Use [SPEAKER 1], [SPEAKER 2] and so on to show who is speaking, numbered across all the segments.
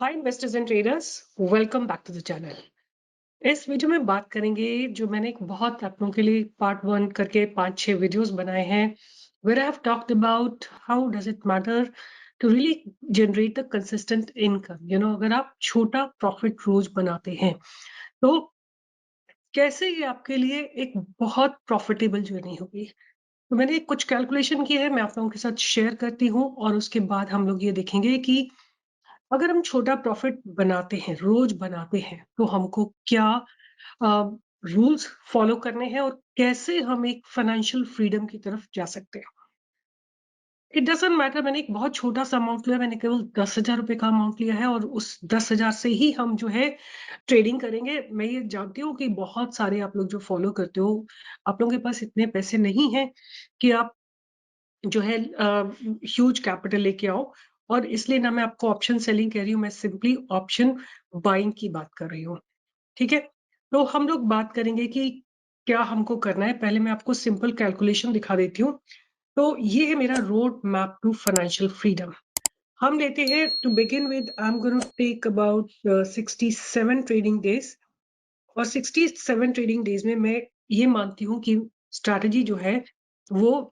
[SPEAKER 1] Hi investors and traders, welcome back to the channel. इस video में बात करेंगे जो मैंने एक बहुत आप लोगों के लिए पार्ट वन करके 5-6 वीडियोस बनाए हैं, where I have talked about how does it matter to really generate the consistent income. अगर आप छोटा प्रॉफिट रोज बनाते हैं तो कैसे ये आपके लिए एक बहुत प्रॉफिटेबल जर्नी होगी। तो मैंने कुछ कैलकुलेशन की है, मैं आप लोगों के साथ शेयर करती हूँ और उसके बाद हम लोग ये देखेंगे कि अगर हम छोटा प्रॉफिट बनाते हैं, रोज बनाते हैं, तो हमको क्या रूल्स फॉलो करने हैं और कैसे हम एक फाइनेंशियल फ्रीडम की तरफ जा सकते हैं। इट डजंट मैटर, मैंने एक बहुत छोटा सा अमाउंट लिया, मैंने केवल 10,000 रुपए का अमाउंट लिया है और उस 10,000 से ही हम जो है ट्रेडिंग करेंगे। मैं ये जानती हूँ कि बहुत सारे आप लोग जो फॉलो करते हो, आप लोगों के पास इतने पैसे नहीं हैं कि आप जो है ह्यूज कैपिटल लेके आओ, और इसलिए ना मैं आपको ऑप्शन सेलिंग कह रही हूँ, मैं सिंपली ऑप्शन बाइंग की बात कर रही हूँ। ठीक है? तो हम लोग बात करेंगे कि क्या हमको करना है। पहले मैं आपको सिंपल कैलकुलेशन दिखा देती हूँ। तो ये है मेरा road map to financial freedom. हम लेते हैं to begin with, I am going to take about 67 trading days, और 67 ट्रेडिंग डेज में मैं ये मानती हूँ कि स्ट्रैटेजी जो है वो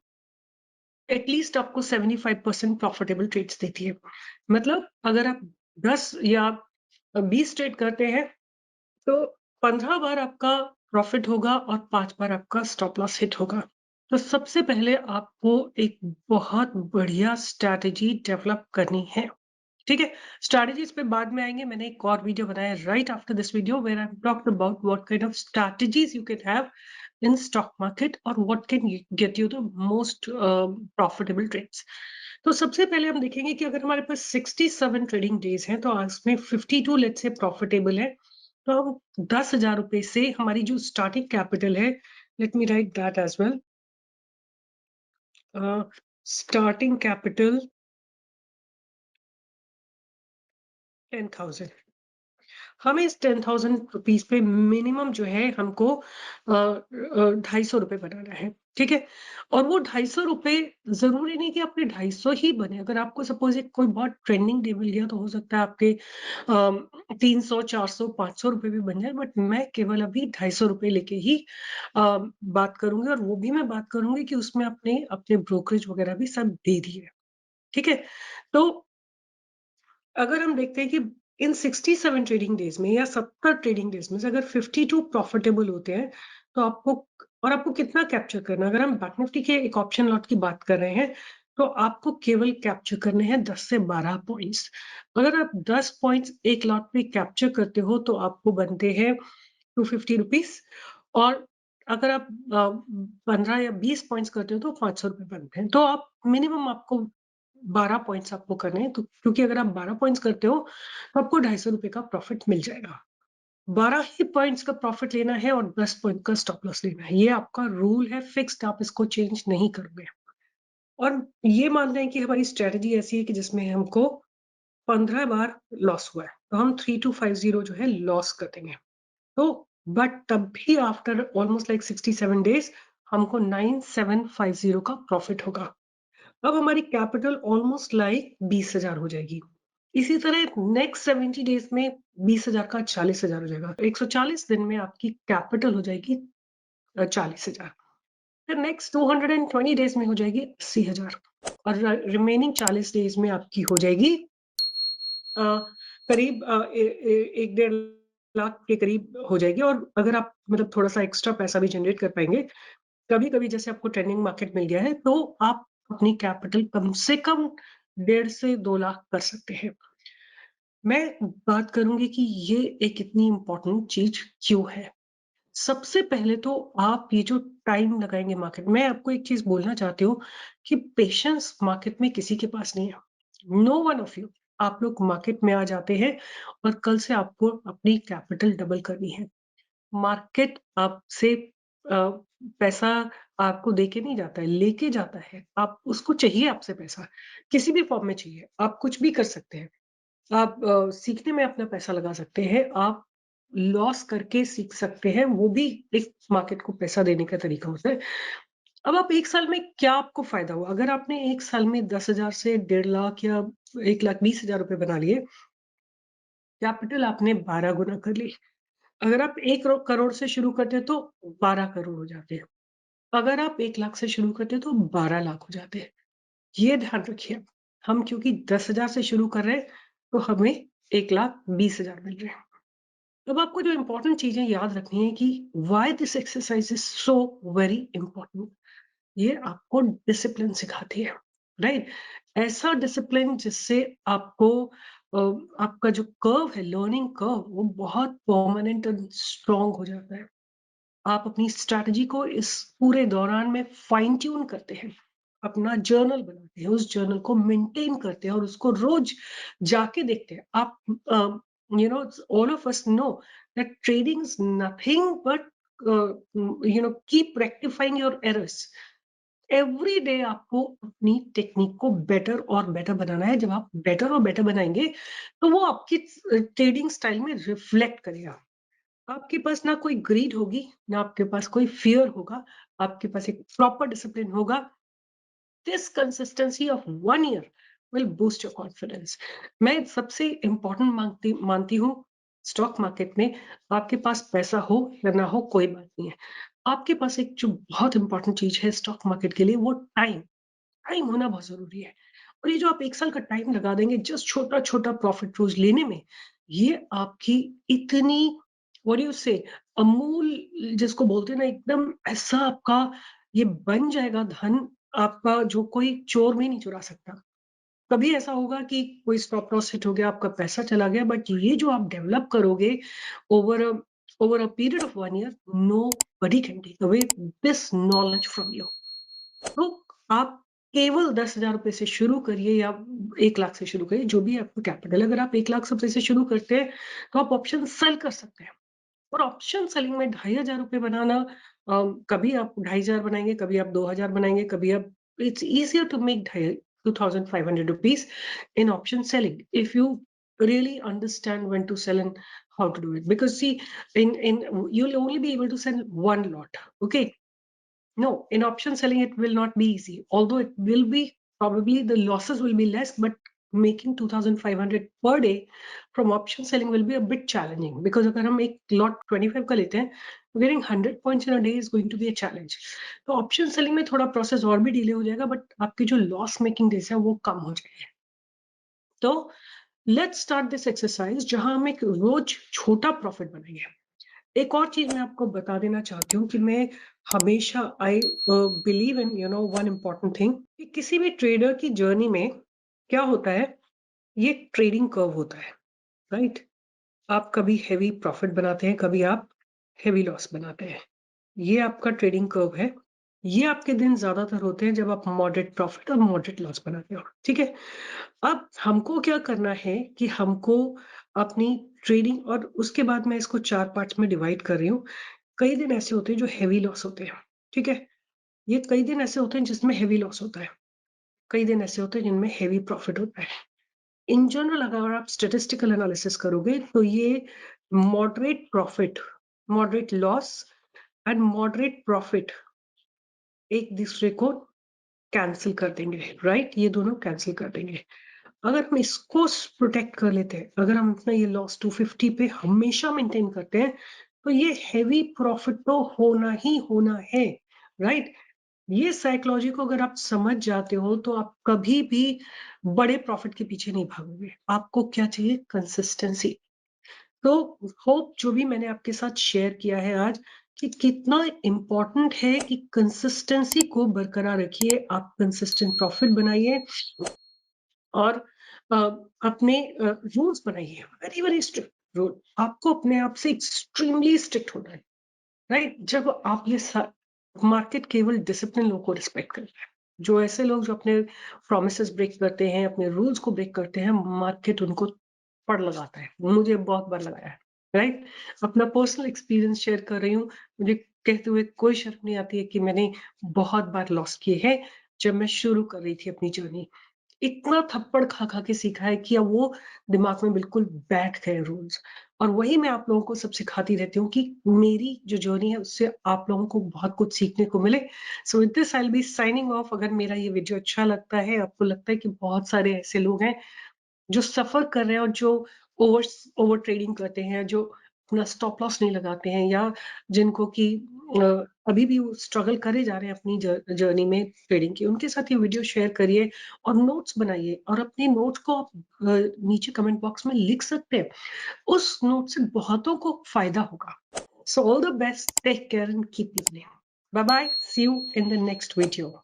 [SPEAKER 1] एटलीस्ट आपको 75% प्रॉफिटेबल ट्रेड्स देती है। मतलब अगर आप 10 या 20 ट्रेड करते हैं तो 15 बार आपका प्रॉफिट होगा और 5 बार आपका स्टॉप लॉस हिट होगा। तो सबसे पहले आपको एक बहुत बढ़िया स्ट्रैटेजी डेवलप करनी है। ठीक है? स्ट्रैटेजीज पे बाद में आएंगे। मैंने एक और वीडियो बनाया right after this video where I talked about what kind of strategies you can have in stock market और what can get you the most profitable trades। तो सबसे पहले हम देखेंगे कि अगर हमारे पास 67 ट्रेडिंग डेज हैं तो उसमें 52 लेट्स से प्रॉफिटेबल है। तो हम 10,000 रुपए से हमारी जो स्टार्टिंग कैपिटल है, let me write that as well. Starting capital 10,000। हमें इस 10,000 रुपीज पे मिनिमम जो है हमको 250 रुपए बनाना है। ठीक है? और वो 250 रुपए जरूरी नहीं कि आपके 250 ही बने। अगर आपको सपोज एक कोई बहुत ट्रेंडिंग डे मिल गया तो हो सकता है आपके 300, 400, 500 रुपए भी बन जाए, बट मैं केवल अभी 250 रुपए लेके ही बात करूंगी, और वो भी मैं बात करूंगी कि उसमें अपने अपने ब्रोकरेज वगैरह भी सब दे दिए। ठीक है? तो अगर हम देखते हैं कि इन 67 ट्रेडिंग डेज में या 70 ट्रेडिंग डेज में से अगर 52 प्रॉफिटेबल होते हैं तो आपको, और आपको कितना कैप्चर करना है, अगर हम बैंक निफ्टी के एक ऑप्शन लॉट की बात कर रहे हैं तो आपको केवल कैप्चर करने हैं 10 से 12 पॉइंट्स। अगर आप 10 पॉइंट्स एक लॉट पे कैप्चर करते हो तो आपको बनते हैं 250 रुपीज, और अगर आप 15 या 20 पॉइंट्स करते हो तो 500 रुपए बनते हैं। तो आप मिनिमम आपको 12 पॉइंट्स आपको करने हैं, तो क्योंकि अगर आप 12 पॉइंट्स करते हो तो आपको 250 रुपए का प्रॉफिट मिल जाएगा। 12 ही पॉइंट्स का प्रॉफिट लेना है और 10 पॉइंट का स्टॉप लॉस लेना है। ये आपका रूल है, फिक्स्ड, आप इसको चेंज नहीं करोगे। और ये मान लें कि हमारी स्ट्रेटजी ऐसी है कि जिसमें हमको 15 बार लॉस हुआ है तो हम 3250 जो है लॉस कर देंगे। तो बट तब भी आफ्टर ऑलमोस्ट लाइक 67 डेज हमको 9750 का प्रॉफिट होगा। अब हमारी कैपिटल ऑलमोस्ट लाइक 20,000 हो जाएगी। इसी तरह नेक्स्ट 70 डेज में 20,000 का 40,000 हो जाएगा। 140 दिन में आपकी कैपिटल हो जाएगी 40,000। फिर नेक्स्ट 220 डेज में हो जाएगी 80,000, और रिमेनिंग 40 डेज में आपकी हो जाएगी अ, करीब 1-1.5 लाख के करीब हो जाएगी। और अगर आप मतलब थोड़ा सा एक्स्ट्रा पैसा भी जनरेट कर पाएंगे, कभी-कभी जैसे आपको ट्रेंडिंग मार्केट मिल गया है तो आप अपनी कैपिटल कम से कम 1.5 से 2 लाख कर सकते हैं। मैं बात करूंगी कि ये एक इतनी इम्पोर्टेंट चीज क्यों है। सबसे पहले तो आप ये जो टाइम लगाएंगे मार्केट, मैं आपको एक चीज बोलना चाहती हूँ कि पेशेंस मार्केट में किसी के पास नहीं है। नो वन ऑफ यू, आप लोग मार्केट में आ जाते हैं और कल से आपको अपनी कैपिटल डबल करनी है। मार्केट आपसे पैसा आपको देके नहीं जाता है, लेके जाता है। आप उसको चाहिए, आपसे पैसा किसी भी फॉर्म में चाहिए, आप कुछ भी कर सकते हैं। आप सीखने में अपना पैसा लगा सकते हैं, आप लॉस करके सीख सकते हैं, वो भी एक मार्केट को पैसा देने का तरीका होता है। अब आप 1 साल में क्या आपको फ़ायदा हुआ? अगर आपने 1 साल में 10,000 से 1.5 लाख या 1,20,000 रुपए बना लिए, कैपिटल आपने 12 गुना कर ली। अगर आप 1 करोड़ से शुरू करते हैं तो 12 करोड़ हो जाते हैं। अगर आप 1 लाख से शुरू करते हैं तो 12 लाख हो जाते हैं। ये ध्यान रखिए, हम क्योंकि 10,000 से शुरू कर रहे हैं तो हमें 1,20,000 मिल रहे हैं। अब आपको जो इम्पोर्टेंट चीजें याद रखनी है कि why this exercise is so very important. ये आपको डिसिप्लिन सिखाती है, राइट? ऐसा डिसिप्लिन जिससे आपको आपका जो कर्व है, लर्निंग कर्व, वो बहुत परमानेंट और स्ट्रांग हो जाता है। आप अपनी स्ट्रैटेजी को इस पूरे दौरान में फाइन ट्यून करते हैं, अपना जर्नल बनाते हैं, उस जर्नल को मेंटेन करते हैं और उसको रोज जाके देखते हैं। आप you know all of us know that trading is nothing but keep rectifying your errors. Every day आपको अपनी टेक्निक को बेटर और बेटर बनाना है। जब आप बेटर और बेटर बनाएंगे तो वो आपकी ट्रेडिंग स्टाइल में रिफ्लेक्ट करेगा। आपके पास ना कोई ग्रीड होगी, ना आपके पास कोई फियर होगा, आपके पास एक प्रॉपर डिसिप्लिन होगा। This consistency of 1 year will boost your confidence. मैं सबसे इंपॉर्टेंट मानती हूँ स्टॉक मार्केट में, आपके पास पैसा हो या ना हो कोई बात नहीं है। आपके पास एक जो बहुत इंपॉर्टेंट चीज है स्टॉक मार्केट के लिए, वो टाइम। टाइम होना बहुत जरूरी है। और ये जो आप 1 साल का टाइम लगा देंगे जस्ट छोटा छोटा प्रॉफिट रोज लेने में, ये आपकी इतनी व्हाट डू यू से अमूल, जिसको बोलते हैं ना, एकदम ऐसा आपका ये बन जाएगा धन, आपका जो कोई चोर भी नहीं चुरा सकता। कभी ऐसा होगा कि कोई स्टॉप लॉस हिट हो गया, आपका पैसा चला गया, बट ये जो आप डेवलप करोगे over over a period of 1 year, nobody can take away this knowledge from you. तो आप केवल 10,000 रुपए से शुरू करिए या 1 लाख से शुरू करिए, जो भी आपका कैपिटल। अगर आप 1 लाख रुपए से शुरू करते हैं तो आप ऑप्शन सेल कर सकते हैं। और ऑप्शन सेलिंग में 2,500 रुपए बनाना, कभी आप 2,500 बनाएंगे, कभी आप 2,000 बनाएंगे, कभी आप, it's easier to make 2,500 rupees in option selling if you really understand when to sell and how to do it, because see, in you'll only be able to sell one lot. Okay, no, in option selling, it will not be easy. Although it will be, probably the losses will be less, but making 2,500 per day from option selling will be a bit challenging, because अगर हम एक lot 25 का लेते हैं, getting 100 points in a day is going to be a challenge. तो option selling में थोड़ा process और भी delay हो जाएगा, but आपकी जो loss making days है वो कम हो जाएगी। तो let's start this exercise जहां हम एक रोज छोटा profit बनाएंगे। एक और चीज मैं आपको बता देना चाहती हूँ कि मैं हमेशा I believe in one important thing, कि किसी भी ट्रेडर की जर्नी में क्या होता है, ये ट्रेडिंग कर्व होता है, राइट? आप कभी हेवी प्रॉफिट बनाते हैं, कभी आप हेवी लॉस बनाते हैं। ये आपका ट्रेडिंग कर्व है। ये आपके दिन ज्यादातर होते हैं जब आप मॉडरेट प्रॉफिट और मॉडरेट लॉस बनाते हो, ठीक है? अब हमको क्या करना है कि हमको अपनी ट्रेडिंग, और उसके बाद मैं इसको 4 पार्ट्स में डिवाइड कर रही हूँ। कई दिन ऐसे होते हैं जो हेवी लॉस होते हैं, ठीक है? ये कई दिन ऐसे होते हैं जिसमें हेवी लॉस होता है, कई दिन ऐसे होते हैं जिनमें हेवी प्रॉफिट होता है। इन जनरल अगर आप स्टैटिस्टिकल एनालिसिस करोगे तो ये moderate profit, moderate loss and moderate profit एक दूसरे को कैंसिल कर देंगे, राइट? ये दोनों कैंसिल कर देंगे। अगर हम इसको प्रोटेक्ट कर लेते हैं, अगर हम अपना ये लॉस 250 पे हमेशा मेंटेन करते हैं, तो ये हेवी प्रॉफिट तो होना ही होना है, राइट? ये साइकोलॉजी को अगर आप समझ जाते हो तो आप कभी भी बड़े प्रॉफिट के पीछे नहीं भागोगे। आपको क्या चाहिए? कंसिस्टेंसी। तो होप जो भी मैंने आपके साथ शेयर किया है आज, कि कितना इम्पोर्टेंट है कि कंसिस्टेंसी को बरकरार रखिए, आप कंसिस्टेंट प्रॉफिट बनाइए और अ, अपने रूल्स बनाइए, वेरी वेरी स्ट्रिक्ट रूल। आपको अपने आप से एक्सट्रीमली स्ट्रिक्ट होना है, राइट? जब आप ये मार्केट केवल डिसिप्लिन लोगों को रिस्पेक्ट करता है। जो ऐसे लोग जो अपने प्रोमिसेस ब्रेक करते हैं, अपने रूल्स को ब्रेक करते हैं, मार्केट उनको पड़ लगाता है। मुझे बहुत बार लगाया है, राइट? अपना पर्सनल एक्सपीरियंस शेयर कर रही हूँ। मुझे कहते हुए कोई शर्म नहीं आती है कि मैंने बहुत बार लॉस किए हैं जब मैं शुरू कर रही थी अपनी जर्नी। इतना थप्पड़ खा खा के सीखा है कि अब वो दिमाग में बिल्कुल बैठ गए रूल्स। और वही मैं आप लोगों को सब सिखाती रहती हूँ कि मेरी जो जर्नी है उससे आप लोगों को बहुत कुछ सीखने को मिले। So with this I will be signing off. अगर मेरा ये वीडियो अच्छा लगता है, आपको लगता है कि बहुत सारे ऐसे लोग हैं जो सफर कर रहे हैं और जो ओवर ओवर ट्रेडिंग करते हैं, जो अपना स्टॉप लॉस नहीं लगाते हैं, या जिनको कि अभी भी वो स्ट्रगल करे जा रहे हैं अपनी जर्नी में ट्रेडिंग की, उनके साथ ये वीडियो शेयर करिए और नोट्स बनाइए, और अपने नोट्स को आप नीचे कमेंट बॉक्स में लिख सकते हैं। उस नोट से बहुतों को फायदा होगा। So all the best, take care and keep living. Bye bye, see you in the next video.